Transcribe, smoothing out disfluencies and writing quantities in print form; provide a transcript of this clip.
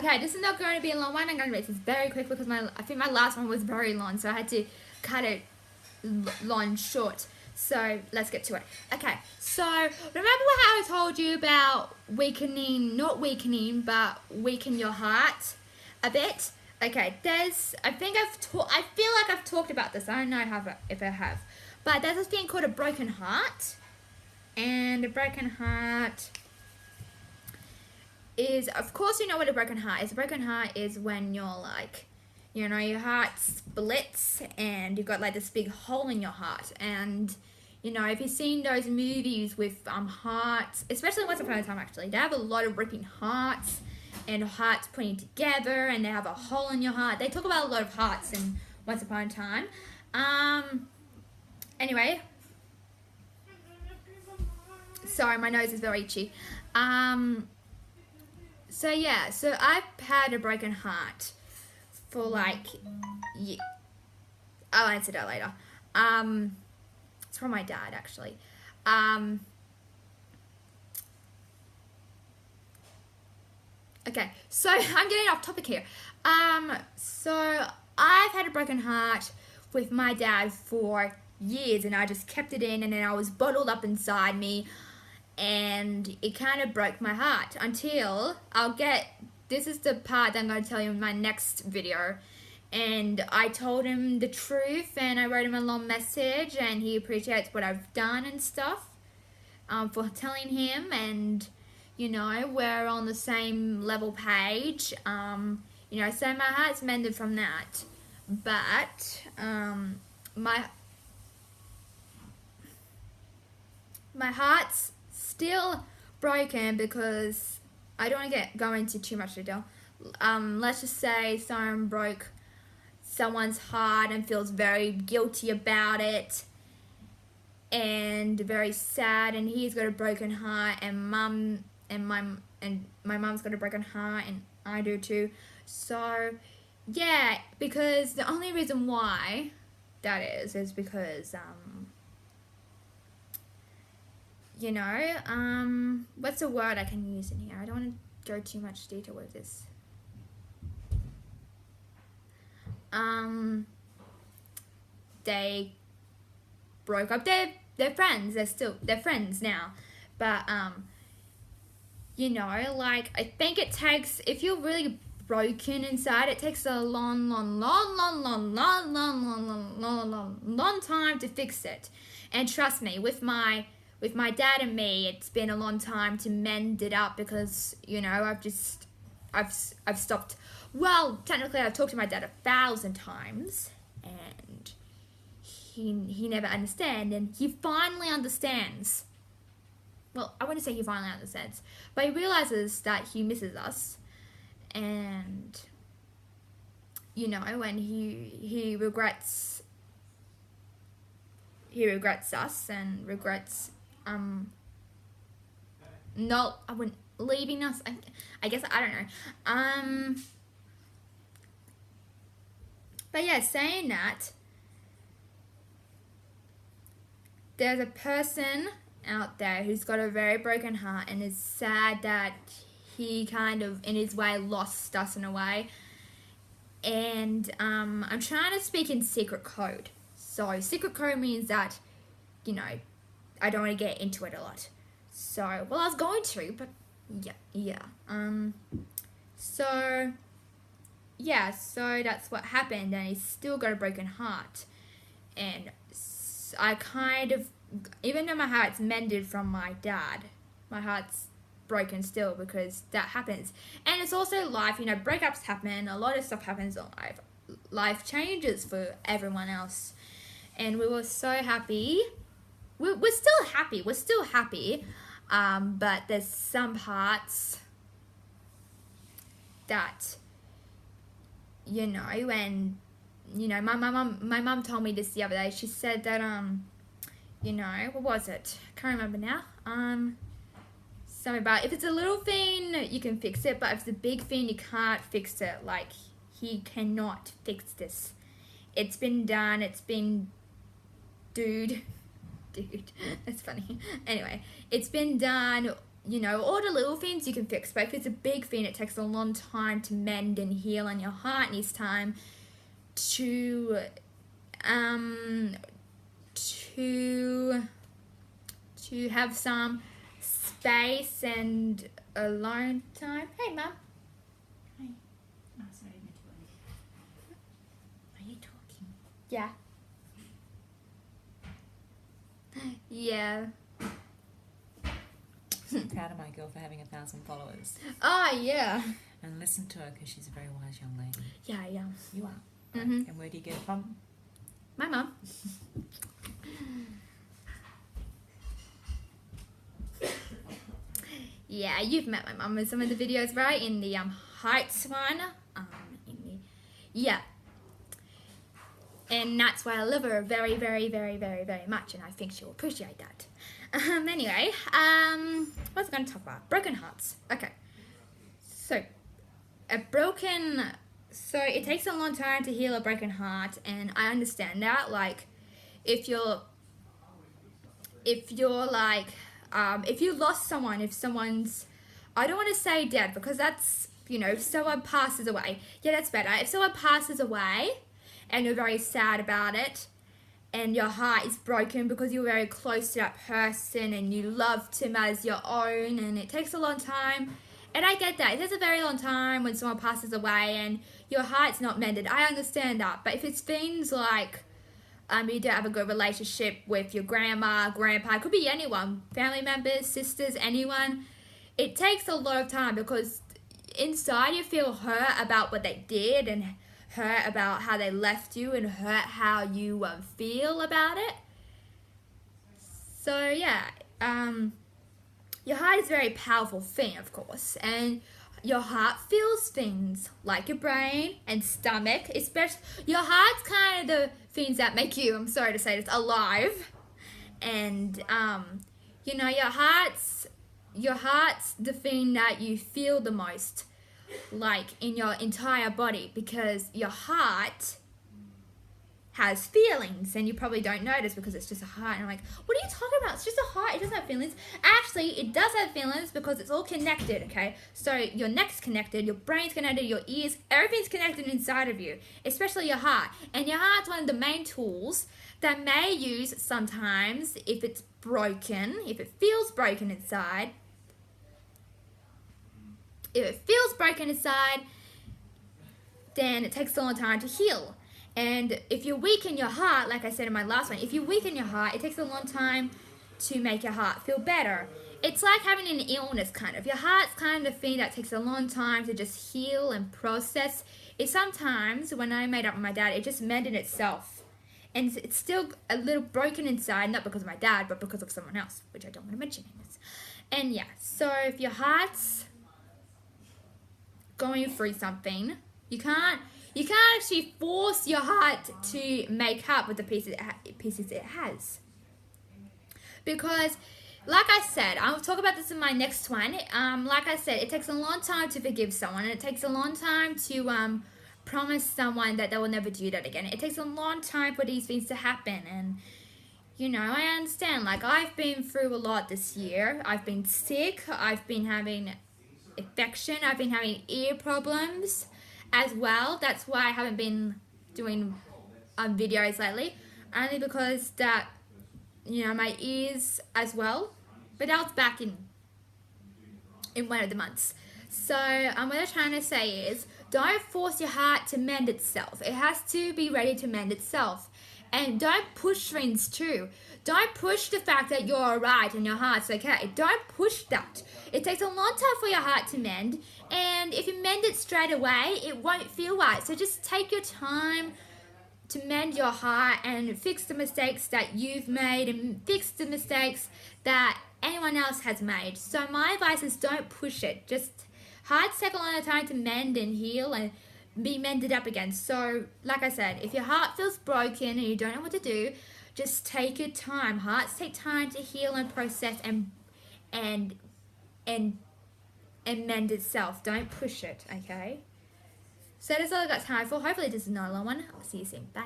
Okay, this is not going to be a long one. I'm going to make this very quick because I think my last one was very long, so I had to cut it long short. So let's get to it. Okay, so remember how I told you about not weakening, but weaken your heart a bit? Okay, I feel like I've talked about this. I don't know if I have. But there's this thing called a broken heart. And a broken heart is, of course you know what a broken heart is. A broken heart is when you're like, you know, your heart splits and you've got like this big hole in your heart. And, you know, if you've seen those movies with hearts, especially Once Upon a Time actually, they have a lot of ripping hearts and hearts putting together and they have a hole in your heart. They talk about a lot of hearts in Once Upon a Time. Anyway. Sorry, my nose is very itchy. So I've had a broken heart for like, I'll answer that later. It's from my dad actually. Okay, so I'm getting off topic here. So I've had a broken heart with my dad for years and I just kept it in and then I was bottled up inside me. And it kind of broke my heart until this is the part that I'm going to tell you in my next video. And I told him the truth and I wrote him a long message and he appreciates what I've done and stuff for telling him. And, you know, we're on the same level page. You know, so my heart's mended from that. But my heart's still broken because I don't want to go into too much detail. Let's just say someone broke someone's heart and feels very guilty about it and very sad, and he's got a broken heart, and my mum's got a broken heart, and I do too. So yeah, because the only reason why that is because you know, what's a word I can use in here? I don't want to go too much detail with this. They broke up. They're friends. They're friends now. But, you know, like, I think it takes, if you're really broken inside, it takes a long time to fix it. And trust me, with my dad and me, it's been a long time to mend it up because, you know, I've stopped. Well, technically I've talked to my dad 1,000 times and he never understands, and he finally understands. Well, I wouldn't say he finally understands, but he realizes that he misses us, and, you know, when he regrets us and regrets leaving us. I guess, I don't know. But yeah, saying that, there's a person out there who's got a very broken heart and is sad that he kind of, in his way, lost us in a way. And I'm trying to speak in secret code. So secret code means that, you know, I don't want to get into it a lot. So, well, I was going to, but yeah. So that's what happened, and he's still got a broken heart. And I kind of, even though my heart's mended from my dad, my heart's broken still because that happens. And it's also life, you know, breakups happen, a lot of stuff happens in life. Life changes for everyone else. And we were so happy. We're still happy. But there's some parts that, you know, when, you know, my mum told me this the other day. She said that, you know, what was it? Can't remember now. Something about if it's a little thing, you can fix it, but if it's a big thing, you can't fix it. Like, he cannot fix this. It's been done. It's been, dude, that's funny. Anyway, it's been done. all the little things you can fix, but if it's a big thing, it takes a long time to mend and heal, and your heart needs time to have some space and alone time. Hey, Mum. Hey. Oh, sorry, I meant to. Are you talking? Yeah. Yeah. I'm proud of my girl for having 1,000 followers. Oh, yeah. And listen to her because she's a very wise young lady. Yeah, yeah. You are. Mm-hmm. And where do you get it from? My mum. Yeah, you've met my mum in some of the videos, right? In the heights one. Yeah. And that's why I love her very, very, very, very, very much, and I think she'll appreciate that. Anyway, what was I going to talk about? Broken hearts. Okay. So it takes a long time to heal a broken heart, and I understand that. Like, if you lost someone, if someone's, I don't want to say dead, because that's, if someone passes away, yeah, that's better. If someone passes away and you're very sad about it, and your heart is broken because you're very close to that person and you loved him as your own, and it takes a long time. And I get that. It takes a very long time when someone passes away and your heart's not mended. I understand that. But if it's things like you don't have a good relationship with your grandma, grandpa, it could be anyone, family members, sisters, anyone, it takes a lot of time, because inside you feel hurt about what they did, and hurt about how they left you, and hurt how you feel about it. So yeah, your heart is a very powerful thing, of course, and your heart feels things like your brain and stomach. Especially your heart's kind of the things that make you, I'm sorry to say this, alive. And your heart's the thing that you feel the most, like, in your entire body, because your heart has feelings, and you probably don't notice because it's just a heart. And I'm like, what are you talking about? It's just a heart. It doesn't have feelings. Actually, it does have feelings, because it's all connected, okay? So your neck's connected, your brain's connected, your ears, everything's connected inside of you, especially your heart. And your heart's one of the main tools that may use sometimes if it's broken, if it feels broken inside. If it feels broken inside, then it takes a long time to heal. And if you weaken your heart, like I said in my last one, if you weaken your heart, it takes a long time to make your heart feel better. It's like having an illness, kind of. Your heart's kind of the thing that takes a long time to just heal and process. Sometimes, when I made up with my dad, it just mended itself. And it's still a little broken inside, not because of my dad, but because of someone else, which I don't want to mention in this. And yeah, so if your heart's going through something, you can't actually force your heart to make up with the pieces it has. Because, like I said, I'll talk about this in my next one. Like I said, it takes a long time to forgive someone, and it takes a long time to promise someone that they will never do that again. It takes a long time for these things to happen, and I understand. Like, I've been through a lot this year. I've been sick. I've been having infection. I've been having ear problems as well. That's why I haven't been doing videos lately, only because that my ears as well. But that was back in one of the months. So what I'm trying to say is, don't force your heart to mend itself. It has to be ready to mend itself. And don't push things too. Don't push the fact that you're alright and your heart's okay. Don't push that. It takes a long time for your heart to mend, and if you mend it straight away, it won't feel right. So just take your time to mend your heart and fix the mistakes that you've made, and fix the mistakes that anyone else has made. So my advice is, don't push it. Just, hearts take a long time to mend and heal and be mended up again. So, like I said, if your heart feels broken and you don't know what to do, just take your time. Hearts take time to heal and process and mend itself. Don't push it, okay? So that's all I got time for. Hopefully this is not a long one. I'll see you soon. Bye.